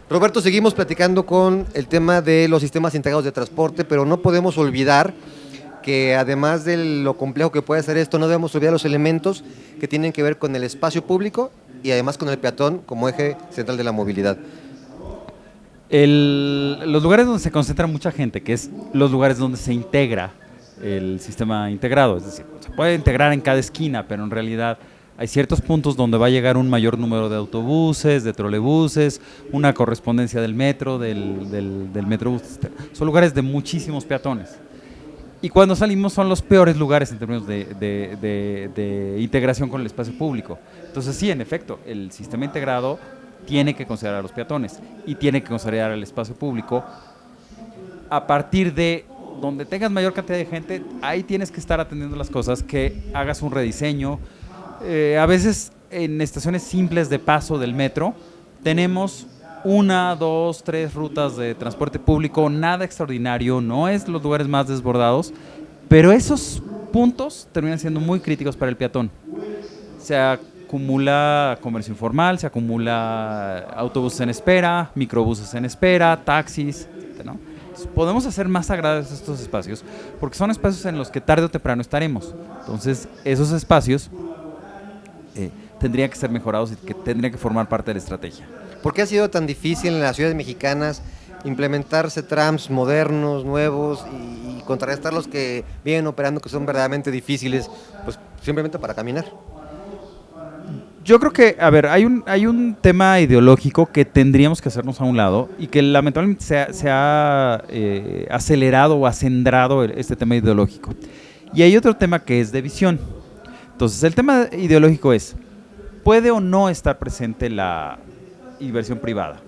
Roberto, seguimos platicando con el tema de los sistemas integrados de transporte, pero no podemos olvidar que además de lo complejo que puede ser esto, no debemos olvidar los elementos que tienen que ver con el espacio público y además con el peatón como eje central de la movilidad. Los lugares donde se concentra mucha gente, que es los lugares donde se integra el sistema integrado, es decir, se puede integrar en cada esquina, pero en realidad hay ciertos puntos donde va a llegar un mayor número de autobuses, de trolebuses, una correspondencia del metro, del metrobús. Son lugares de muchísimos peatones. Y cuando salimos son los peores lugares en términos de integración con el espacio público. Entonces sí, en efecto, el sistema integrado tiene que considerar a los peatones y tiene que considerar el espacio público. A partir de donde tengas mayor cantidad de gente, ahí tienes que estar atendiendo las cosas, que hagas un rediseño. A veces en estaciones simples de paso del metro tenemos una, dos, tres rutas de transporte público, nada extraordinario, no es los lugares más desbordados, pero esos puntos terminan siendo muy críticos para el peatón. Se acumula comercio informal, se acumula autobuses en espera, microbuses en espera, taxis, ¿no? Podemos hacer más agradables estos espacios porque son espacios en los que tarde o temprano estaremos. Entonces, esos espacios tendrían que ser mejorados y que tendrían que formar parte de la estrategia. ¿Por qué ha sido tan difícil en las ciudades mexicanas implementarse trams modernos, nuevos y contrarrestar los que vienen operando que son verdaderamente difíciles, pues simplemente para caminar? Yo creo que, a ver, hay un tema ideológico que tendríamos que hacernos a un lado y que lamentablemente se ha acelerado o acendrado este tema ideológico. Y hay otro tema que es de visión. Entonces, el tema ideológico es, ¿puede o no estar presente la inversión privada?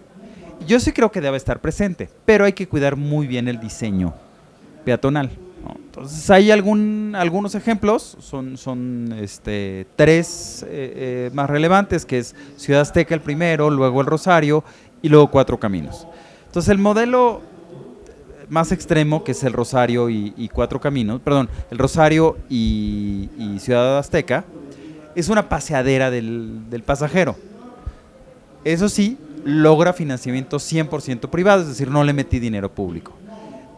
Yo sí creo que debe estar presente, pero hay que cuidar muy bien el diseño peatonal, ¿no? Entonces hay algunos ejemplos, son tres más relevantes, que es Ciudad Azteca el primero, luego el Rosario y luego Cuatro Caminos. Entonces el modelo más extremo, que es el Rosario y Cuatro Caminos, perdón, el Rosario y Ciudad Azteca, es una paseadera del pasajero. Eso sí, logra financiamiento 100% privado, es decir, no le metí dinero público.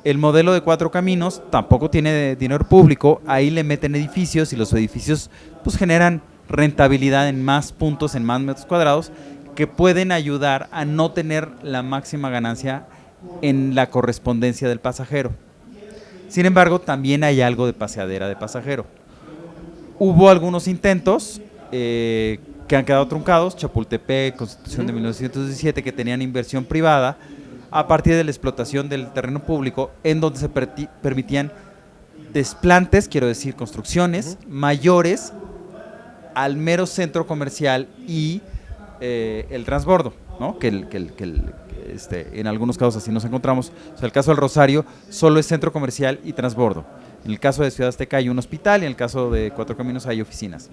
El modelo de Cuatro Caminos tampoco tiene dinero público, ahí le meten edificios y los edificios pues generan rentabilidad en más puntos, en más metros cuadrados, que pueden ayudar a no tener la máxima ganancia en la correspondencia del pasajero. Sin embargo, también hay algo de paseadera de pasajero. Hubo algunos intentos que han quedado truncados, Chapultepec, Constitución de 1917, que tenían inversión privada a partir de la explotación del terreno público, en donde se permitían desplantes, quiero decir, construcciones mayores al mero centro comercial y el transbordo, ¿no? En algunos casos así nos encontramos. O sea, el caso del Rosario solo es centro comercial y transbordo. En el caso de Ciudad Azteca hay un hospital y en el caso de Cuatro Caminos hay oficinas.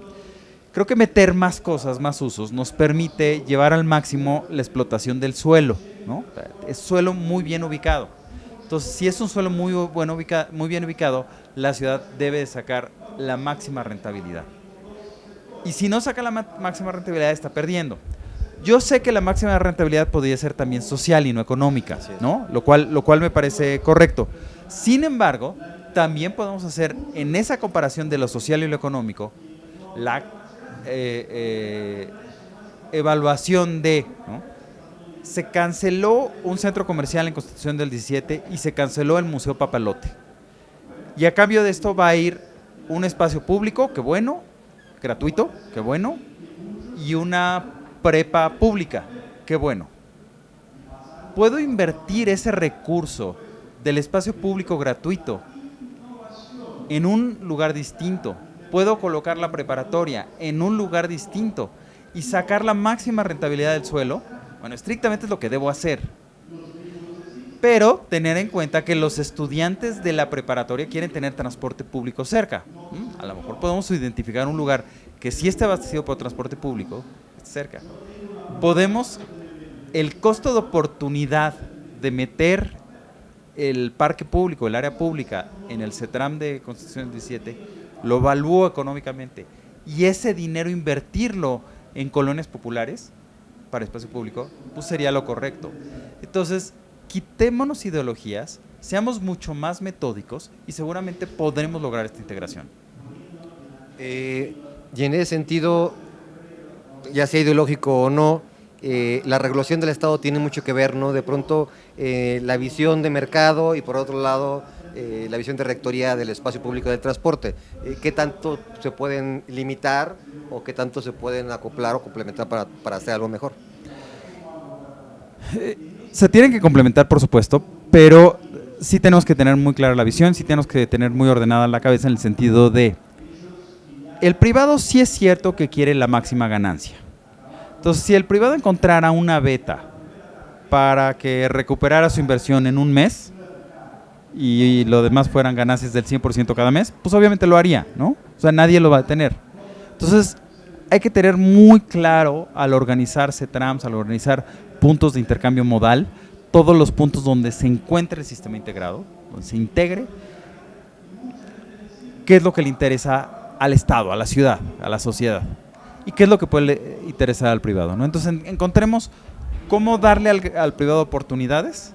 Creo que meter más cosas, más usos, nos permite llevar al máximo la explotación del suelo, ¿no? Es suelo muy bien ubicado. Entonces, si es un suelo muy bien ubicado, la ciudad debe sacar la máxima rentabilidad. Y si no saca la máxima rentabilidad, está perdiendo. Yo sé que la máxima rentabilidad podría ser también social y no económica, ¿no? Lo cual me parece correcto. Sin embargo, también podemos hacer en esa comparación de lo social y lo económico la evaluación de, ¿no? Se canceló un centro comercial en Constitución del 17 y se canceló el Museo Papalote. Y a cambio de esto va a ir un espacio público, qué bueno, gratuito, qué bueno, y una prepa pública, qué bueno. Puedo invertir ese recurso del espacio público gratuito en un lugar distinto. Puedo colocar la preparatoria en un lugar distinto y sacar la máxima rentabilidad del suelo. Bueno, estrictamente es lo que debo hacer. Pero tener en cuenta que los estudiantes de la preparatoria quieren tener transporte público cerca. A lo mejor podemos identificar un lugar que sí esté abastecido por transporte público cerca. Podemos, el costo de oportunidad de meter el parque público, el área pública en el CETRAM de Constitución 17, lo evalúo económicamente y ese dinero invertirlo en colonias populares para espacio público, pues sería lo correcto. Entonces, quitémonos ideologías, seamos mucho más metódicos y seguramente podremos lograr esta integración. Y en ese sentido, ya sea ideológico o no, la regulación del Estado tiene mucho que ver, ¿no? De pronto, la visión de mercado y por otro lado, la visión de rectoría del espacio público del transporte. ¿Qué tanto se pueden limitar o qué tanto se pueden acoplar o complementar para hacer algo mejor? Se tienen que complementar, por supuesto, pero sí tenemos que tener muy clara la visión, sí tenemos que tener muy ordenada la cabeza en el sentido de el privado sí es cierto que quiere la máxima ganancia. Entonces, si el privado encontrara una beta para que recuperara su inversión en un mes y lo demás fueran ganancias del 100% cada mes, pues obviamente lo haría, ¿no? O sea, nadie lo va a detener. Entonces, hay que tener muy claro al organizarse trams, al organizar puntos de intercambio modal, todos los puntos donde se encuentre el sistema integrado, donde se integre, qué es lo que le interesa al Estado, a la ciudad, a la sociedad, y qué es lo que puede interesar al privado, ¿no? Entonces encontremos cómo darle al privado oportunidades,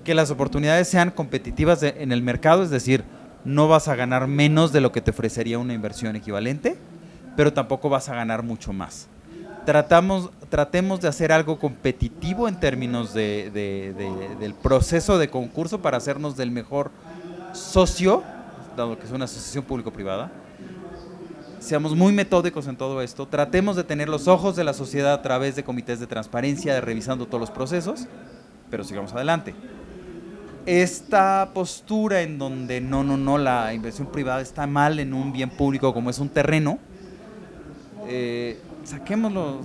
que las oportunidades sean competitivas en el mercado, es decir, no vas a ganar menos de lo que te ofrecería una inversión equivalente, pero tampoco vas a ganar mucho más. Tratemos de hacer algo competitivo en términos del proceso de concurso para hacernos del mejor socio, dado que es una asociación público-privada. Seamos muy metódicos en todo esto, tratemos de tener los ojos de la sociedad a través de comités de transparencia, revisando todos los procesos, pero sigamos adelante. Esta postura en donde no, la inversión privada está mal en un bien público como es un terreno, saquémoslo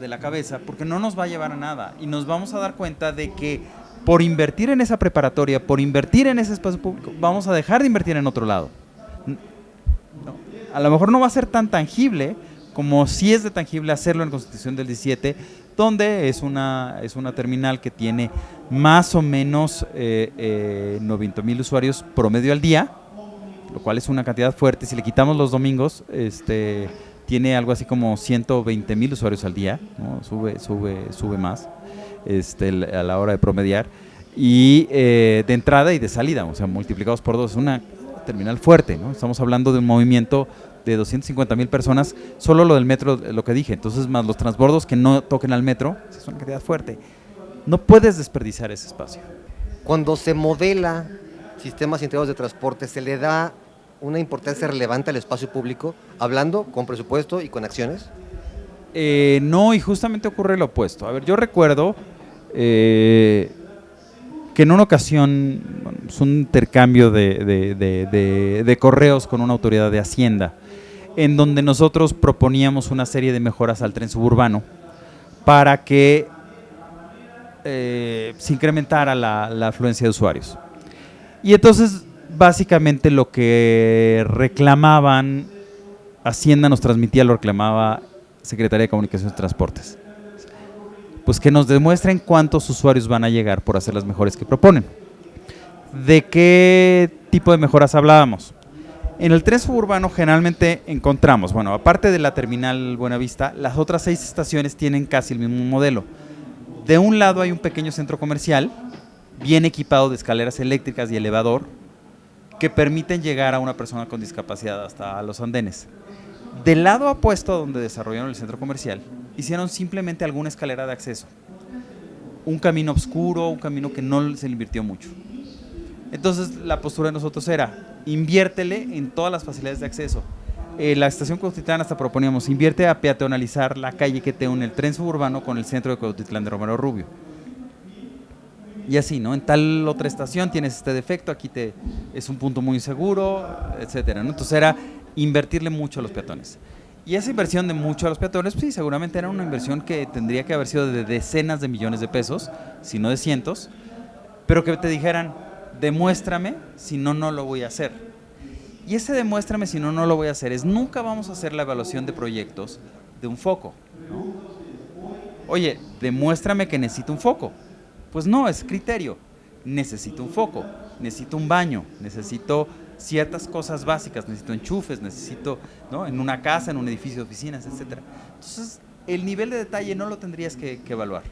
de la cabeza porque no nos va a llevar a nada y nos vamos a dar cuenta de que por invertir en esa preparatoria, por invertir en ese espacio público, vamos a dejar de invertir en otro lado. A lo mejor no va a ser tan tangible como sí es de tangible hacerlo en Constitución del 17, donde es una terminal que tiene más o menos 90,000 usuarios promedio al día, lo cual es una cantidad fuerte. Si le quitamos los domingos, tiene algo así como 120,000 usuarios al día, ¿no? Sube más a la hora de promediar, y de entrada y de salida, o sea, multiplicados por 2, es una terminal fuerte, ¿no? Estamos hablando de un movimiento de 250,000 personas, solo lo del metro, lo que dije, entonces más los transbordos que no toquen al metro, es una cantidad fuerte. No puedes desperdiciar ese espacio. Cuando se modela sistemas integrados de transporte, ¿se le da una importancia relevante al espacio público, hablando con presupuesto y con acciones? No, y justamente ocurre lo opuesto. A ver, yo recuerdo que en una ocasión, bueno, es un intercambio de correos con una autoridad de Hacienda, en donde nosotros proponíamos una serie de mejoras al tren suburbano para que se incrementara la afluencia de usuarios. Y entonces, básicamente lo que reclamaban, Hacienda nos transmitía, lo reclamaba Secretaría de Comunicaciones y Transportes. Pues que nos demuestren cuántos usuarios van a llegar por hacer las mejoras que proponen. ¿De qué tipo de mejoras hablábamos? En el tren suburbano generalmente encontramos, bueno, aparte de la terminal Buenavista, las otras 6 estaciones tienen casi el mismo modelo. De un lado hay un pequeño centro comercial, bien equipado de escaleras eléctricas y elevador, que permiten llegar a una persona con discapacidad hasta los andenes. Del lado opuesto a donde desarrollaron el centro comercial, hicieron simplemente alguna escalera de acceso. Un camino oscuro, un camino que no se le invirtió mucho. Entonces la postura de nosotros era, inviértele en todas las facilidades de acceso. La estación Cuautitlán hasta proponíamos, invierte a peatonalizar la calle que te une el tren suburbano con el centro de Cuautitlán de Romero Rubio. Y así, ¿no? En tal otra estación tienes este defecto, aquí es un punto muy inseguro, etcétera, ¿no? Entonces era invertirle mucho a los peatones. Y esa inversión de mucho a los peatones, pues sí, seguramente era una inversión que tendría que haber sido de decenas de millones de pesos, si no de cientos, pero que te dijeran, demuéstrame, si no, no lo voy a hacer. Y ese demuéstrame, si no, no lo voy a hacer, es nunca vamos a hacer la evaluación de proyectos de un foco, ¿no? Oye, demuéstrame que necesito un foco. Pues no, es criterio. Necesito un foco, necesito un baño, necesito ciertas cosas básicas, necesito enchufes, necesito, ¿no? En una casa, en un edificio de oficinas, etcétera. Entonces, el nivel de detalle no lo tendrías que evaluar,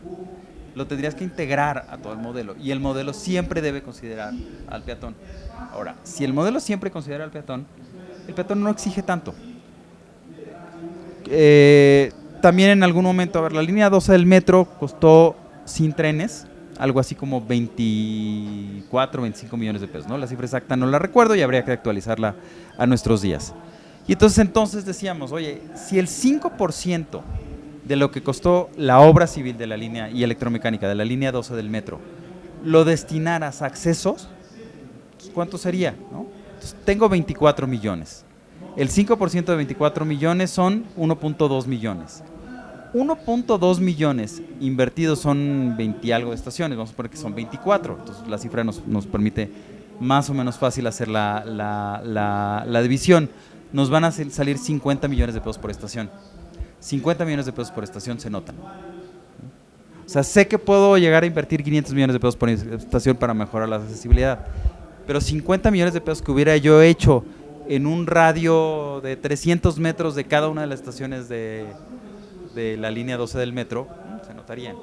lo tendrías que integrar a todo el modelo, y el modelo siempre debe considerar al peatón. Ahora, si el modelo siempre considera al peatón, el peatón no exige tanto. También en algún momento, a ver, la línea 12 del metro costó sin trenes algo así como 24, 25 millones de pesos, ¿no? La cifra exacta no la recuerdo y habría que actualizarla a nuestros días. Y entonces decíamos, oye, si el 5% de lo que costó la obra civil de la línea y electromecánica de la línea 12 del metro lo destinaras a accesos, pues ¿cuánto sería, no? Entonces, tengo 24 millones. El 5% de 24 millones son 1.2 millones. 1.2 millones invertidos son 20 y algo de estaciones, vamos a poner que son 24, entonces la cifra nos permite más o menos fácil hacer la división. Nos van a salir 50 millones de pesos por estación. 50 millones de pesos por estación se notan. O sea, sé que puedo llegar a invertir 500 millones de pesos por estación para mejorar la accesibilidad, pero 50 millones de pesos que hubiera yo hecho en un radio de 300 metros de cada una de las estaciones de la línea 12 del metro, se notarían.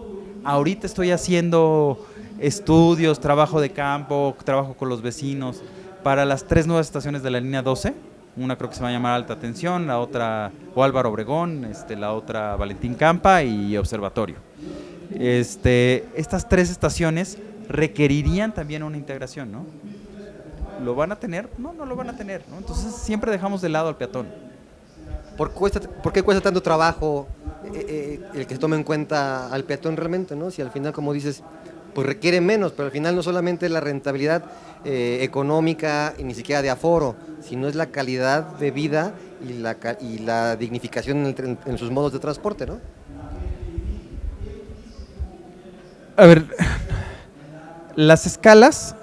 Ahorita estoy haciendo estudios, trabajo de campo, trabajo con los vecinos para las 3 nuevas estaciones de la línea 12. Una creo que se va a llamar Alta Tensión, la otra o Álvaro Obregón, la otra Valentín Campa y Observatorio. Estas 3 estaciones requerirían también una integración, ¿no? ¿Lo van a tener? No, no lo van a tener, ¿no? Entonces siempre dejamos de lado al peatón. ¿Por qué cuesta tanto trabajo el que se tome en cuenta al peatón realmente, ¿no? Si al final, como dices, pues requiere menos, pero al final no solamente es la rentabilidad económica y ni siquiera de aforo, sino es la calidad de vida y la dignificación en sus modos de transporte, ¿no? A ver, las escalas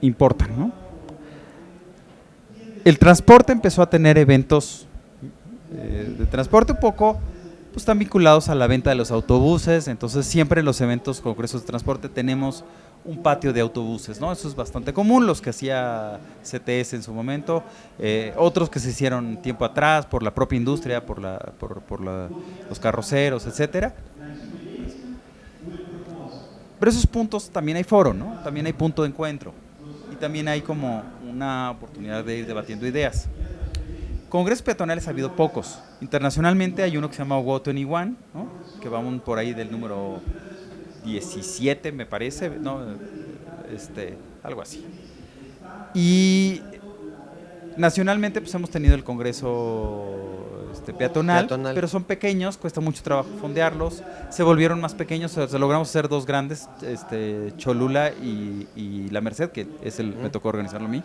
importan, ¿no? El transporte empezó a tener eventos de transporte un poco, pues están vinculados a la venta de los autobuses, entonces siempre en los eventos congresos de transporte tenemos un patio de autobuses, ¿no? Eso es bastante común, los que hacía CTS en su momento, otros que se hicieron tiempo atrás por la propia industria, por los carroceros, etcétera. Pero esos puntos también hay foro, ¿no? También hay punto de encuentro y también hay como una oportunidad de ir debatiendo ideas. Congresos peatonales ha habido pocos. Internacionalmente hay uno que se llama WO21, ¿no? Que vamos por ahí del número 17, me parece, ¿no? Algo así. Y nacionalmente pues hemos tenido el Congreso peatonal, pero son pequeños, cuesta mucho trabajo fondearlos, se volvieron más pequeños, se logramos hacer 2 grandes, Cholula y La Merced, que es me tocó organizarlo a mí,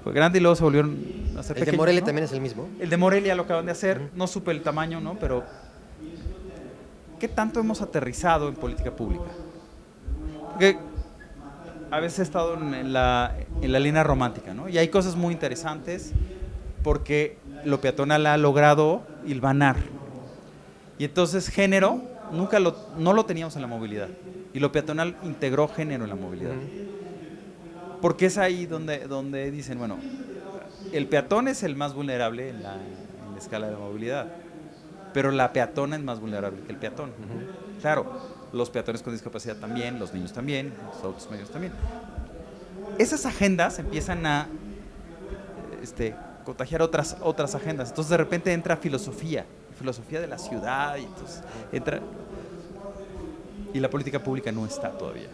fue grande y luego se volvieron a hacer pequeños. ¿El de Morelia, ¿no? también es el mismo? El de Morelia lo acaban de hacer, no supe el tamaño, ¿no? Pero ¿qué tanto hemos aterrizado en política pública? Porque a veces he estado en la línea romántica, ¿no? Y hay cosas muy interesantes porque lo peatonal ha logrado hilvanar. Y entonces género no lo teníamos en la movilidad. Y lo peatonal integró género en la movilidad. Porque es ahí donde dicen, bueno, el peatón es el más vulnerable en la escala de la movilidad. Pero la peatona es más vulnerable que el peatón. Claro, los peatones con discapacidad también, los niños también, los adultos mayores también. Esas agendas empiezan a contagiar otras agendas. Entonces de repente entra filosofía de la ciudad, y entonces entra, y la política pública no está todavía.